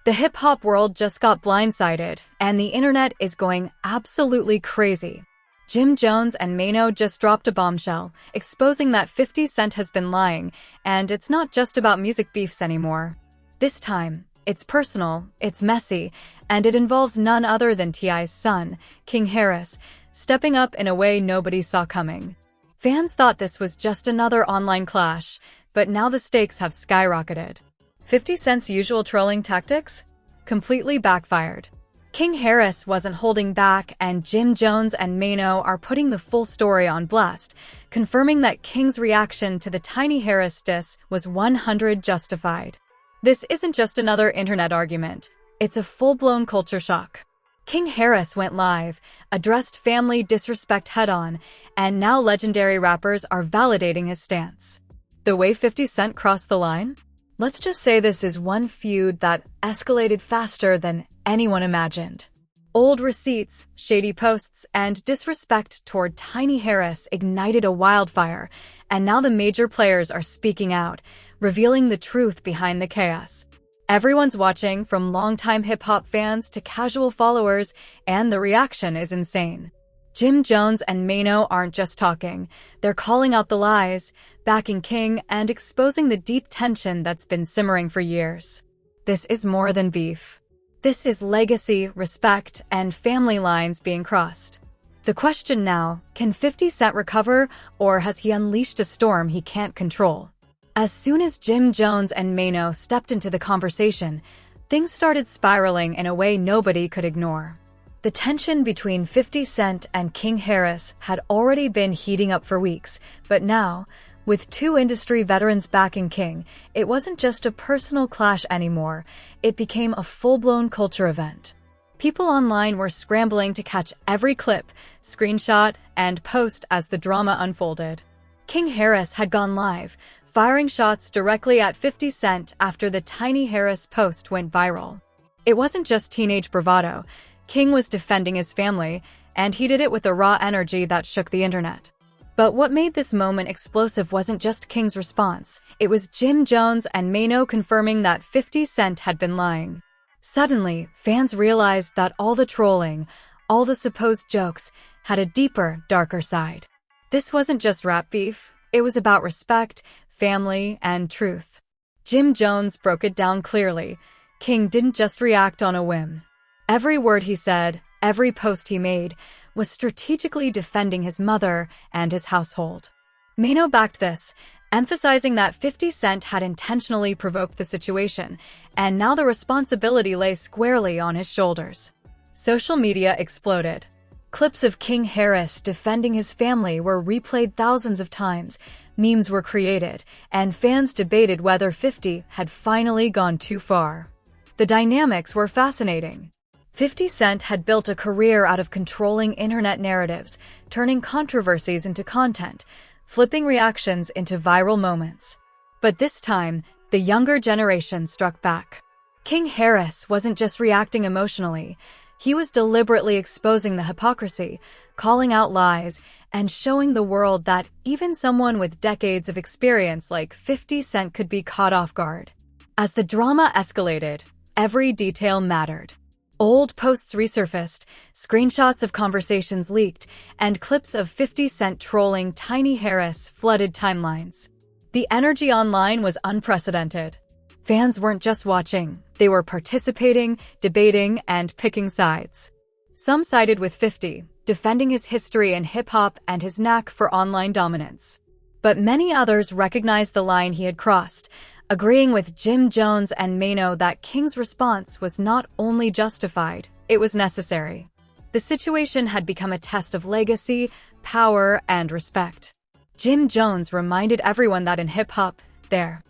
The hip-hop world just got blindsided, and the internet is going absolutely crazy. Jim Jones and Maino just dropped a bombshell, exposing that 50 Cent has been lying, and it's not just about music beefs anymore. This time, it's personal, it's messy, and it involves none other than T.I.'s son, King Harris, stepping up in a way nobody saw coming. Fans thought this was just another online clash, but now the stakes have skyrocketed. 50 Cent's usual trolling tactics? Completely backfired. King Harris wasn't holding back, and Jim Jones and Maino are putting the full story on blast, confirming that King's reaction to the Tiny Harris diss was 100% justified. This isn't just another internet argument. It's a full-blown culture shock. King Harris went live, addressed family disrespect head-on, and now legendary rappers are validating his stance. The way 50 Cent crossed the line? Let's just say this is one feud that escalated faster than anyone imagined. Old receipts, shady posts, and disrespect toward Tiny Harris ignited a wildfire, and now the major players are speaking out, revealing the truth behind the chaos. Everyone's watching, from longtime hip-hop fans to casual followers, and the reaction is insane. Jim Jones and Maino aren't just talking. They're calling out the lies, backing King, and exposing the deep tension that's been simmering for years. This is more than beef. This is legacy, respect, and family lines being crossed. The question now, can 50 Cent recover, or has he unleashed a storm he can't control? As soon as Jim Jones and Maino stepped into the conversation, things started spiraling in a way nobody could ignore. The tension between 50 Cent and King Harris had already been heating up for weeks, but now, with two industry veterans backing King, it wasn't just a personal clash anymore, it became a full-blown culture event. People online were scrambling to catch every clip, screenshot, and post as the drama unfolded. King Harris had gone live, firing shots directly at 50 Cent after the Tiny Harris post went viral. It wasn't just teenage bravado. King was defending his family, and he did it with a raw energy that shook the internet. But what made this moment explosive wasn't just King's response. It was Jim Jones and Maino confirming that 50 Cent had been lying. Suddenly, fans realized that all the trolling, all the supposed jokes, had a deeper, darker side. This wasn't just rap beef. It was about respect, family, and truth. Jim Jones broke it down clearly. King didn't just react on a whim. Every word he said, every post he made, was strategically defending his mother and his household. Maino backed this, emphasizing that 50 Cent had intentionally provoked the situation, and now the responsibility lay squarely on his shoulders. Social media exploded. Clips of King Harris defending his family were replayed thousands of times, memes were created, and fans debated whether 50 had finally gone too far. The dynamics were fascinating. 50 Cent had built a career out of controlling internet narratives, turning controversies into content, flipping reactions into viral moments. But this time, the younger generation struck back. King Harris wasn't just reacting emotionally. He was deliberately exposing the hypocrisy, calling out lies, and showing the world that even someone with decades of experience like 50 Cent could be caught off guard. As the drama escalated, every detail mattered. Old posts resurfaced, screenshots of conversations leaked, and clips of 50 Cent trolling Tiny Harris flooded timelines. The energy online was unprecedented. Fans weren't just watching, they were participating, debating, and picking sides. Some sided with 50, defending his history in hip-hop and his knack for online dominance. But many others recognized the line he had crossed, agreeing with Jim Jones and Maino that King's response was not only justified, it was necessary. The situation had become a test of legacy, power, and respect. Jim Jones reminded everyone that in hip-hop, there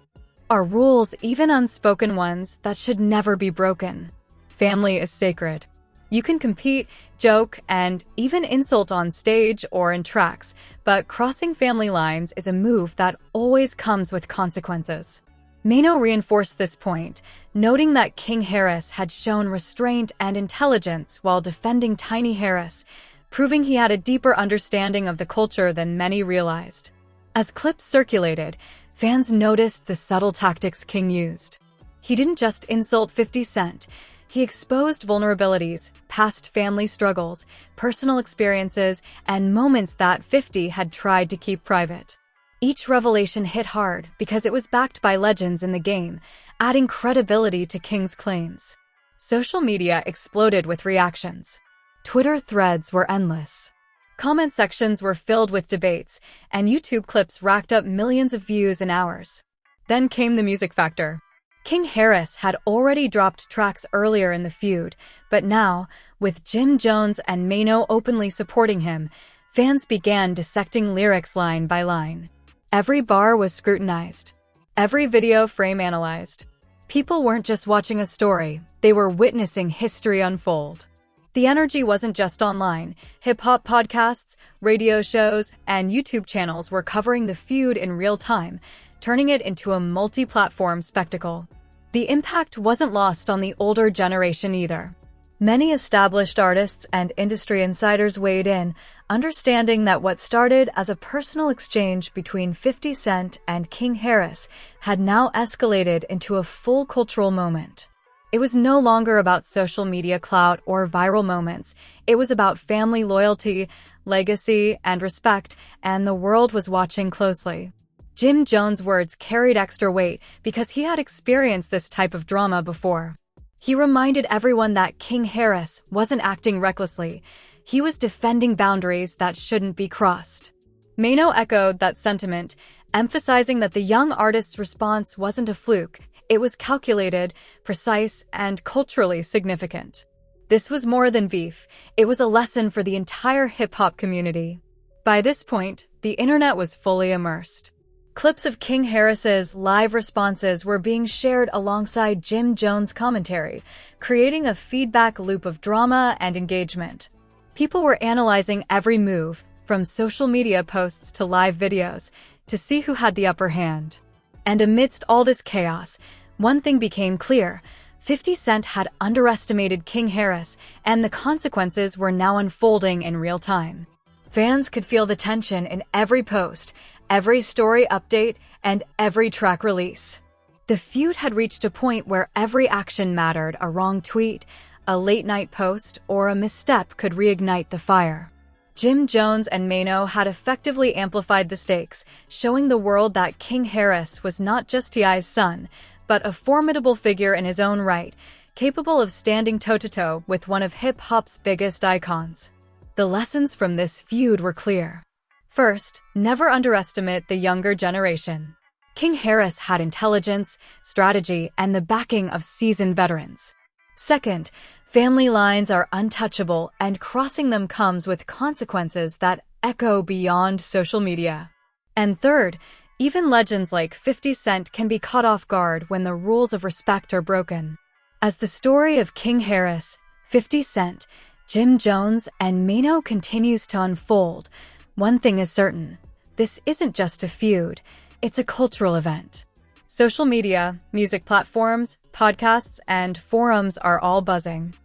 are rules, even unspoken ones, that should never be broken. Family is sacred. You can compete, joke, and even insult on stage or in tracks, but crossing family lines is a move that always comes with consequences. Maino reinforced this point, noting that King Harris had shown restraint and intelligence while defending Tiny Harris, proving he had a deeper understanding of the culture than many realized. As clips circulated, fans noticed the subtle tactics King used. He didn't just insult 50 Cent. He exposed vulnerabilities, past family struggles, personal experiences, and moments that 50 had tried to keep private. Each revelation hit hard because it was backed by legends in the game, adding credibility to King's claims. Social media exploded with reactions. Twitter threads were endless. Comment sections were filled with debates, and YouTube clips racked up millions of views in hours. Then came the music factor. King Harris had already dropped tracks earlier in the feud, but now, with Jim Jones and Maino openly supporting him, fans began dissecting lyrics line by line. Every bar was scrutinized. Every video frame analyzed. People weren't just watching a story, they were witnessing history unfold. The energy wasn't just online. Hip-hop podcasts, radio shows, and YouTube channels were covering the feud in real time, turning it into a multi-platform spectacle. The impact wasn't lost on the older generation either. Many established artists and industry insiders weighed in, understanding that what started as a personal exchange between 50 Cent and King Harris had now escalated into a full cultural moment. It was no longer about social media clout or viral moments. It was about family loyalty, legacy, and respect, and the world was watching closely. Jim Jones' words carried extra weight because he had experienced this type of drama before. He reminded everyone that King Harris wasn't acting recklessly. He was defending boundaries that shouldn't be crossed. Maino echoed that sentiment, emphasizing that the young artist's response wasn't a fluke. It was calculated, precise, and culturally significant. This was more than beef. It was a lesson for the entire hip-hop community. By this point, the internet was fully immersed. Clips of King Harris's live responses were being shared alongside Jim Jones' commentary, creating a feedback loop of drama and engagement. People were analyzing every move, from social media posts to live videos, to see who had the upper hand. And amidst all this chaos, one thing became clear. 50 Cent had underestimated King Harris, and the consequences were now unfolding in real time. Fans could feel the tension in every post, every story update, and every track release. The feud had reached a point where every action mattered. A wrong tweet, a late-night post, or a misstep could reignite the fire. Jim Jones and Maino had effectively amplified the stakes, showing the world that King Harris was not just T.I.'s son, but a formidable figure in his own right, capable of standing toe-to-toe with one of hip-hop's biggest icons. The lessons from this feud were clear. First, never underestimate the younger generation. King Harris had intelligence, strategy, and the backing of seasoned veterans. Second, family lines are untouchable, and crossing them comes with consequences that echo beyond social media. And third, even legends like 50 Cent can be caught off guard when the rules of respect are broken. As the story of King Harris, 50 Cent, Jim Jones, and Maino continues to unfold, one thing is certain: this isn't just a feud, it's a cultural event. Social media, music platforms, podcasts, and forums are all buzzing.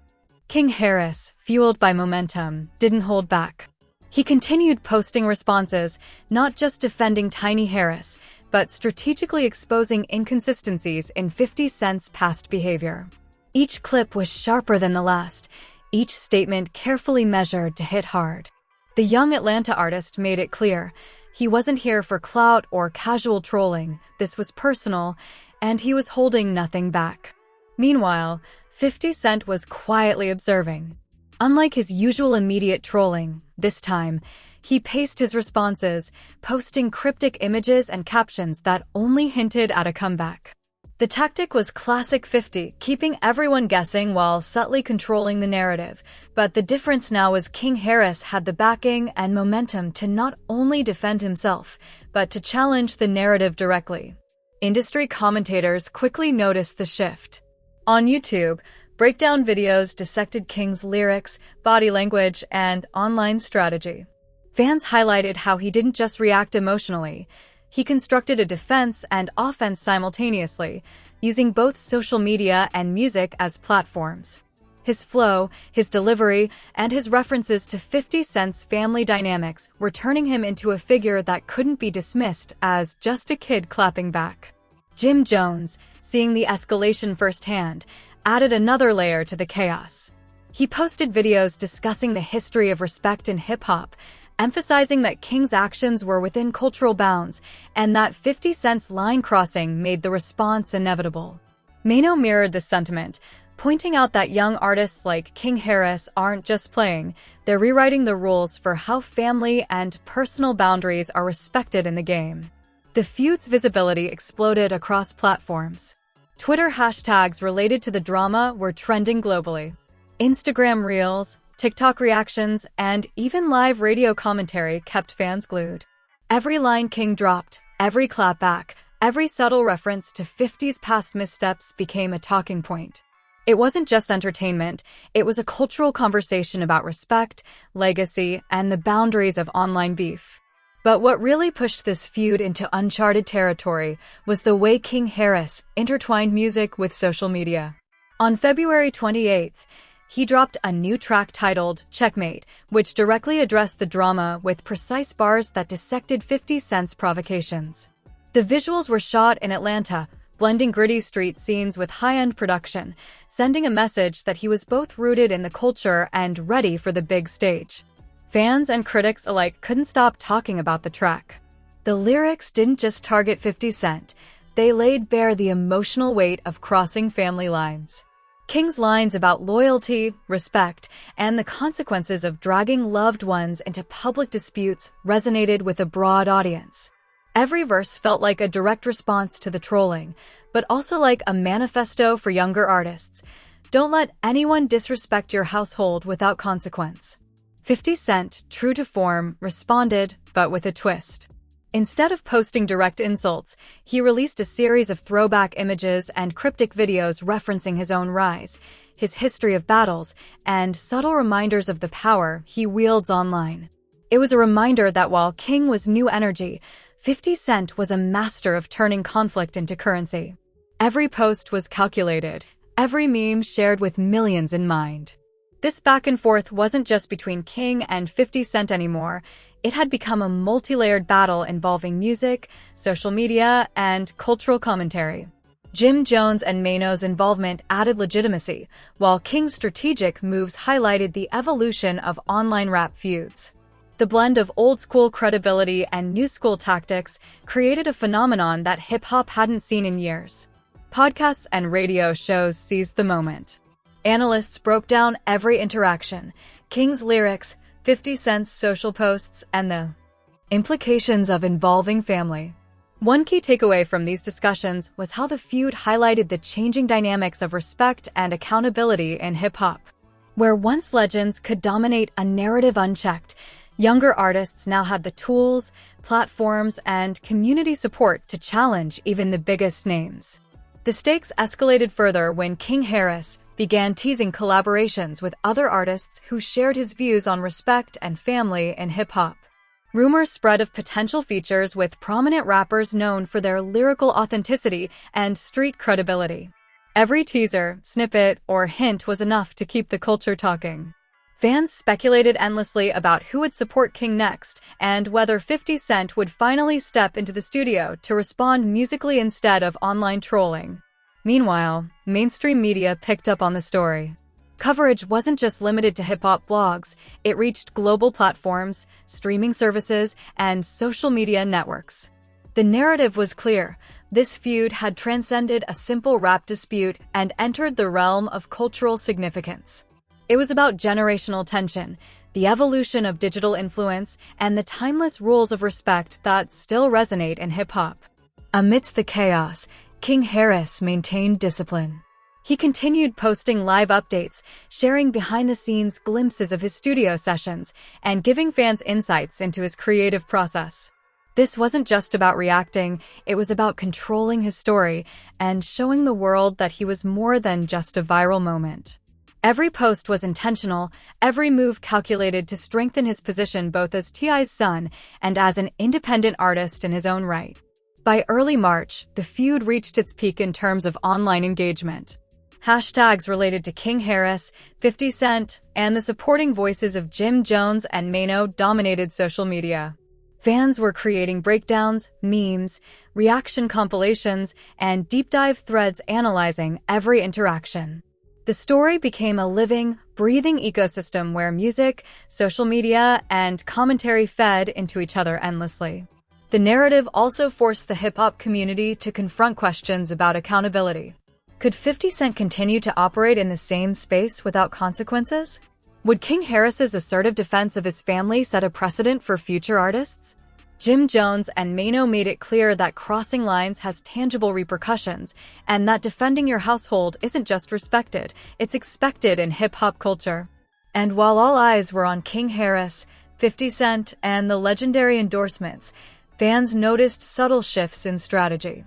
King Harris, fueled by momentum, didn't hold back. He continued posting responses, not just defending Tiny Harris, but strategically exposing inconsistencies in 50 Cent's past behavior. Each clip was sharper than the last, each statement carefully measured to hit hard. The young Atlanta artist made it clear he wasn't here for clout or casual trolling. This was personal, and he was holding nothing back. Meanwhile, 50 Cent was quietly observing. Unlike his usual immediate trolling, this time, he paced his responses, posting cryptic images and captions that only hinted at a comeback. The tactic was classic 50, keeping everyone guessing while subtly controlling the narrative. But the difference now was King Harris had the backing and momentum to not only defend himself, but to challenge the narrative directly. Industry commentators quickly noticed the shift. On YouTube, breakdown videos dissected King's lyrics, body language, and online strategy. Fans highlighted how he didn't just react emotionally. He constructed a defense and offense simultaneously, using both social media and music as platforms. His flow, his delivery, and his references to 50 Cent's family dynamics were turning him into a figure that couldn't be dismissed as just a kid clapping back. Jim Jones, seeing the escalation firsthand, added another layer to the chaos. He posted videos discussing the history of respect in hip-hop, emphasizing that King's actions were within cultural bounds and that 50 Cent's line crossing made the response inevitable. Maino mirrored this sentiment, pointing out that young artists like King Harris aren't just playing, they're rewriting the rules for how family and personal boundaries are respected in the game. The feud's visibility exploded across platforms. Twitter hashtags related to the drama were trending globally. Instagram Reels, TikTok reactions, and even live radio commentary kept fans glued. Every line King dropped, every clapback, every subtle reference to 50's past missteps became a talking point. It wasn't just entertainment, it was a cultural conversation about respect, legacy, and the boundaries of online beef. But what really pushed this feud into uncharted territory was the way King Harris intertwined music with social media. On February 28th, he dropped a new track titled Checkmate, which directly addressed the drama with precise bars that dissected 50 Cent's provocations. The visuals were shot in Atlanta, blending gritty street scenes with high-end production, sending a message that he was both rooted in the culture and ready for the big stage. Fans and critics alike couldn't stop talking about the track. The lyrics didn't just target 50 Cent, they laid bare the emotional weight of crossing family lines. King's lines about loyalty, respect, and the consequences of dragging loved ones into public disputes resonated with a broad audience. Every verse felt like a direct response to the trolling, but also like a manifesto for younger artists. Don't let anyone disrespect your household without consequence. 50 Cent, true to form, responded, but with a twist. Instead of posting direct insults, he released a series of throwback images and cryptic videos referencing his own rise, his history of battles, and subtle reminders of the power he wields online. It was a reminder that while King was new energy, 50 Cent was a master of turning conflict into currency. Every post was calculated, every meme shared with millions in mind. This back and forth wasn't just between King and 50 Cent anymore. It had become a multi-layered battle involving music, social media, and cultural commentary. Jim Jones and Maino's involvement added legitimacy, while King's strategic moves highlighted the evolution of online rap feuds. The blend of old-school credibility and new-school tactics created a phenomenon that hip-hop hadn't seen in years. Podcasts and radio shows seized the moment. Analysts broke down every interaction, King's lyrics, 50 Cent's social posts, and the implications of involving family. One key takeaway from these discussions was how the feud highlighted the changing dynamics of respect and accountability in hip-hop. Where once legends could dominate a narrative unchecked, younger artists now had the tools, platforms, and community support to challenge even the biggest names. The stakes escalated further when King Harris began teasing collaborations with other artists who shared his views on respect and family in hip-hop. Rumors spread of potential features with prominent rappers known for their lyrical authenticity and street credibility. Every teaser, snippet, or hint was enough to keep the culture talking. Fans speculated endlessly about who would support King next and whether 50 Cent would finally step into the studio to respond musically instead of online trolling. Meanwhile, mainstream media picked up on the story. Coverage wasn't just limited to hip-hop blogs, it reached global platforms, streaming services, and social media networks. The narrative was clear. This feud had transcended a simple rap dispute and entered the realm of cultural significance. It was about generational tension, the evolution of digital influence, and the timeless rules of respect that still resonate in hip-hop. Amidst the chaos, King Harris maintained discipline. He continued posting live updates, sharing behind-the-scenes glimpses of his studio sessions, and giving fans insights into his creative process. This wasn't just about reacting, it was about controlling his story and showing the world that he was more than just a viral moment. Every post was intentional, every move calculated to strengthen his position both as T.I.'s son and as an independent artist in his own right. By early March, the feud reached its peak in terms of online engagement. Hashtags related to King Harris, 50 Cent, and the supporting voices of Jim Jones and Maino dominated social media. Fans were creating breakdowns, memes, reaction compilations, and deep-dive threads analyzing every interaction. The story became a living, breathing ecosystem where music, social media, and commentary fed into each other endlessly. The narrative also forced the hip-hop community to confront questions about accountability. Could 50 Cent continue to operate in the same space without consequences? Would King Harris's assertive defense of his family set a precedent for future artists? Jim Jones and Maino made it clear that crossing lines has tangible repercussions, and that defending your household isn't just respected, it's expected in hip-hop culture. And while all eyes were on King Harris, 50 Cent, and the legendary endorsements, fans noticed subtle shifts in strategy.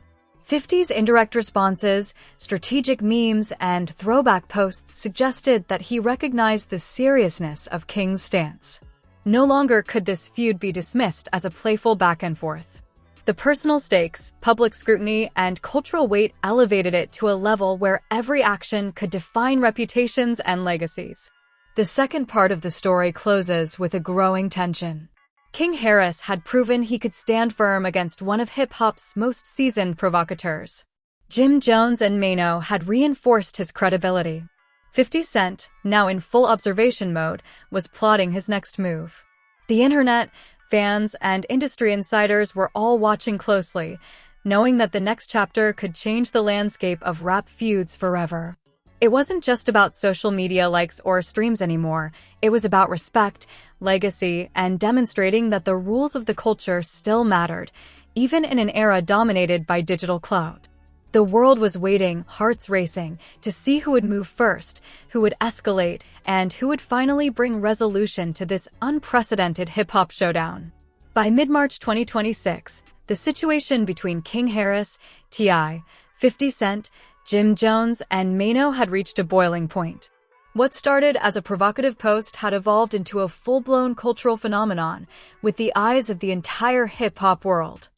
50's indirect responses, strategic memes, and throwback posts suggested that he recognized the seriousness of King's stance. No longer could this feud be dismissed as a playful back-and-forth. The personal stakes, public scrutiny, and cultural weight elevated it to a level where every action could define reputations and legacies. The second part of the story closes with a growing tension. King Harris had proven he could stand firm against one of hip-hop's most seasoned provocateurs. Jim Jones and Maino had reinforced his credibility. 50 Cent, now in full observation mode, was plotting his next move. The internet, fans, and industry insiders were all watching closely, knowing that the next chapter could change the landscape of rap feuds forever. It wasn't just about social media likes or streams anymore. It was about respect, legacy, and demonstrating that the rules of the culture still mattered, even in an era dominated by digital clout. The world was waiting, hearts racing, to see who would move first, who would escalate, and who would finally bring resolution to this unprecedented hip-hop showdown. By mid-March 2026, the situation between King Harris, T.I., 50 Cent, Jim Jones, and Maino had reached a boiling point. What started as a provocative post had evolved into a full-blown cultural phenomenon, with the eyes of the entire hip-hop world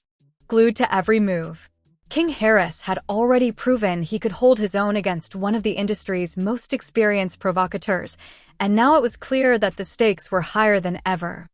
glued to every move. King Harris had already proven he could hold his own against one of the industry's most experienced provocateurs, and now it was clear that the stakes were higher than ever.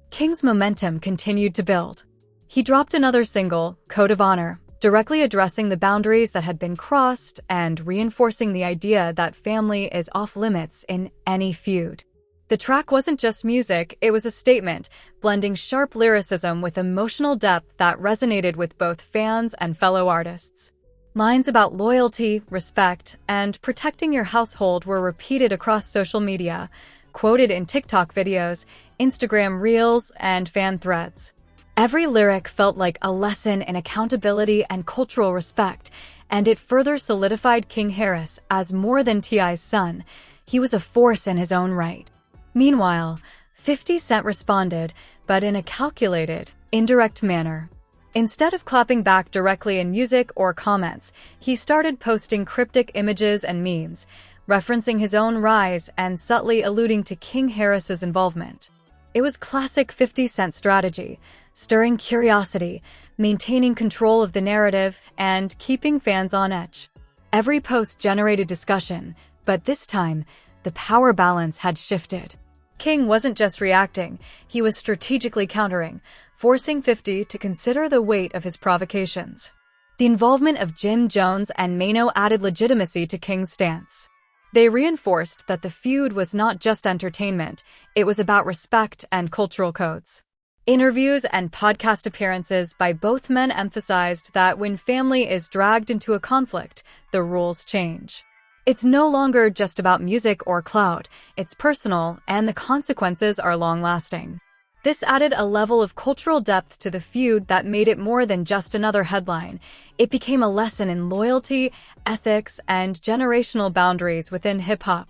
King's momentum continued to build. He dropped another single, Code of Honor, directly addressing the boundaries that had been crossed and reinforcing the idea that family is off-limits in any feud. The track wasn't just music, it was a statement, blending sharp lyricism with emotional depth that resonated with both fans and fellow artists. Lines about loyalty, respect, and protecting your household were repeated across social media, quoted in TikTok videos, Instagram Reels, and fan threads. Every lyric felt like a lesson in accountability and cultural respect, and it further solidified King Harris as more than T.I.'s son. He was a force in his own right. Meanwhile, 50 Cent responded, but in a calculated, indirect manner. Instead of clapping back directly in music or comments, he started posting cryptic images and memes, referencing his own rise and subtly alluding to King Harris's involvement. It was classic 50 Cent strategy, stirring curiosity, maintaining control of the narrative, and keeping fans on edge. Every post generated discussion, but this time, the power balance had shifted. King wasn't just reacting, he was strategically countering, forcing 50 to consider the weight of his provocations. The involvement of Jim Jones and Maino added legitimacy to King's stance. They reinforced that the feud was not just entertainment, it was about respect and cultural codes. Interviews and podcast appearances by both men emphasized that when family is dragged into a conflict, the rules change. It's no longer just about music or clout, it's personal, and the consequences are long-lasting. This added a level of cultural depth to the feud that made it more than just another headline. It became a lesson in loyalty, ethics, and generational boundaries within hip-hop.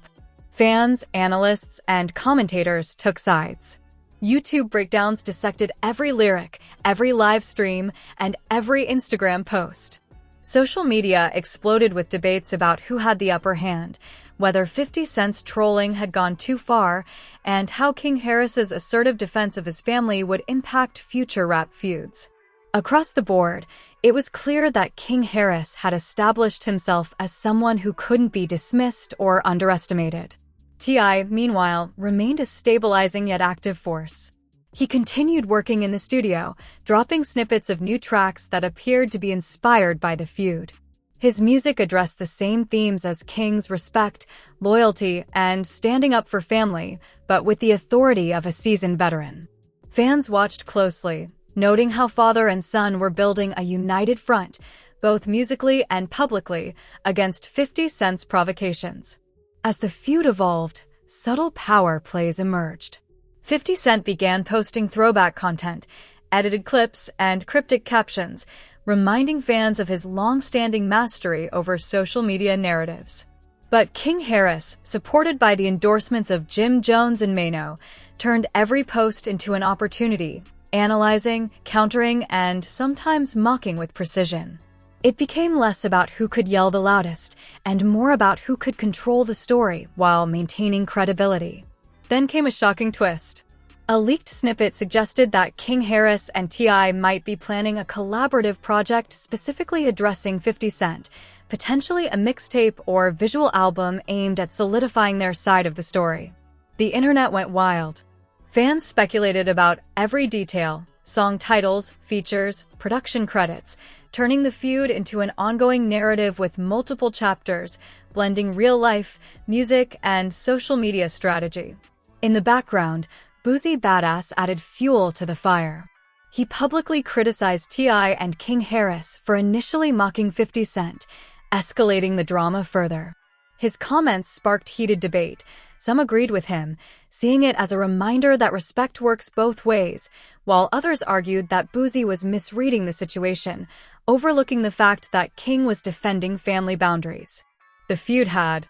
Fans, analysts, and commentators took sides. YouTube breakdowns dissected every lyric, every live stream, and every Instagram post. Social media exploded with debates about who had the upper hand, whether 50 Cent's trolling had gone too far, and how King Harris's assertive defense of his family would impact future rap feuds. Across the board, it was clear that King Harris had established himself as someone who couldn't be dismissed or underestimated. T.I., meanwhile, remained a stabilizing yet active force. He continued working in the studio, dropping snippets of new tracks that appeared to be inspired by the feud. His music addressed the same themes as King's: respect, loyalty, and standing up for family, but with the authority of a seasoned veteran. Fans watched closely, noting how father and son were building a united front, both musically and publicly, against 50 Cent's provocations. As the feud evolved, subtle power plays emerged. 50 Cent began posting throwback content, edited clips, and cryptic captions, reminding fans of his long-standing mastery over social media narratives. But King Harris, supported by the endorsements of Jim Jones and Maino, turned every post into an opportunity, analyzing, countering, and sometimes mocking with precision. It became less about who could yell the loudest, and more about who could control the story while maintaining credibility. Then came a shocking twist. A leaked snippet suggested that King Harris and T.I. might be planning a collaborative project specifically addressing 50 Cent, potentially a mixtape or visual album aimed at solidifying their side of the story. The internet went wild. Fans speculated about every detail: song titles, features, production credits, turning the feud into an ongoing narrative with multiple chapters, blending real life, music, and social media strategy. In the background, Boozy Badass added fuel to the fire. He publicly criticized T.I. and King Harris for initially mocking 50 Cent, escalating the drama further. His comments sparked heated debate. Some agreed with him, seeing it as a reminder that respect works both ways, while others argued that Boozy was misreading the situation, overlooking the fact that King was defending family boundaries. The feud had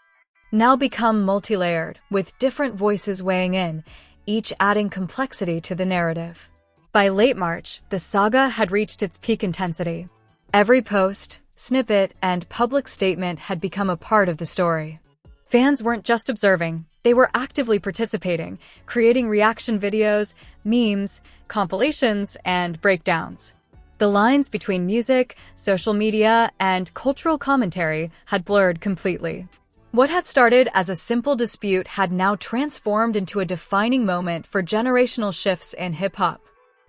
now become multi-layered, with different voices weighing in, each adding complexity to the narrative. By late March, the saga had reached its peak intensity. Every post, snippet, and public statement had become a part of the story. Fans weren't just observing, they were actively participating, creating reaction videos, memes, compilations, and breakdowns. The lines between music, social media, and cultural commentary had blurred completely. What had started as a simple dispute had now transformed into a defining moment for generational shifts in hip-hop.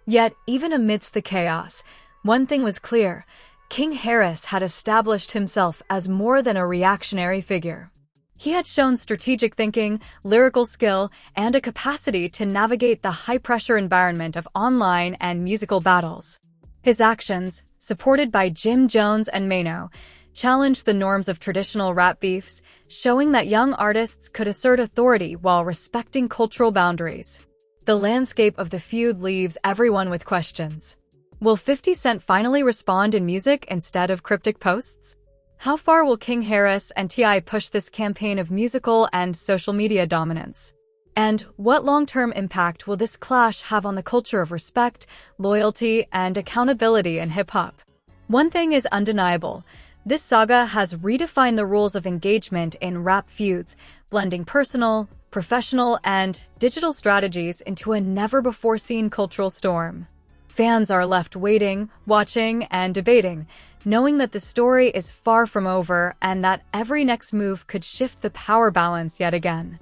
Yet, even amidst the chaos, one thing was clear: King Harris had established himself as more than a reactionary figure. He had shown strategic thinking, lyrical skill, and a capacity to navigate the high-pressure environment of online and musical battles. His actions, supported by Jim Jones and Maino, challenged the norms of traditional rap beefs, showing that young artists could assert authority while respecting cultural boundaries. The landscape of the feud leaves everyone with questions. Will 50 Cent finally respond in music instead of cryptic posts? How far will King Harris and T.I. push this campaign of musical and social media dominance? And what long-term impact will this clash have on the culture of respect, loyalty, and accountability in hip-hop? One thing is undeniable: this saga has redefined the rules of engagement in rap feuds, blending personal, professional, and digital strategies into a never-before-seen cultural storm. Fans are left waiting, watching, and debating, knowing that the story is far from over and that every next move could shift the power balance yet again.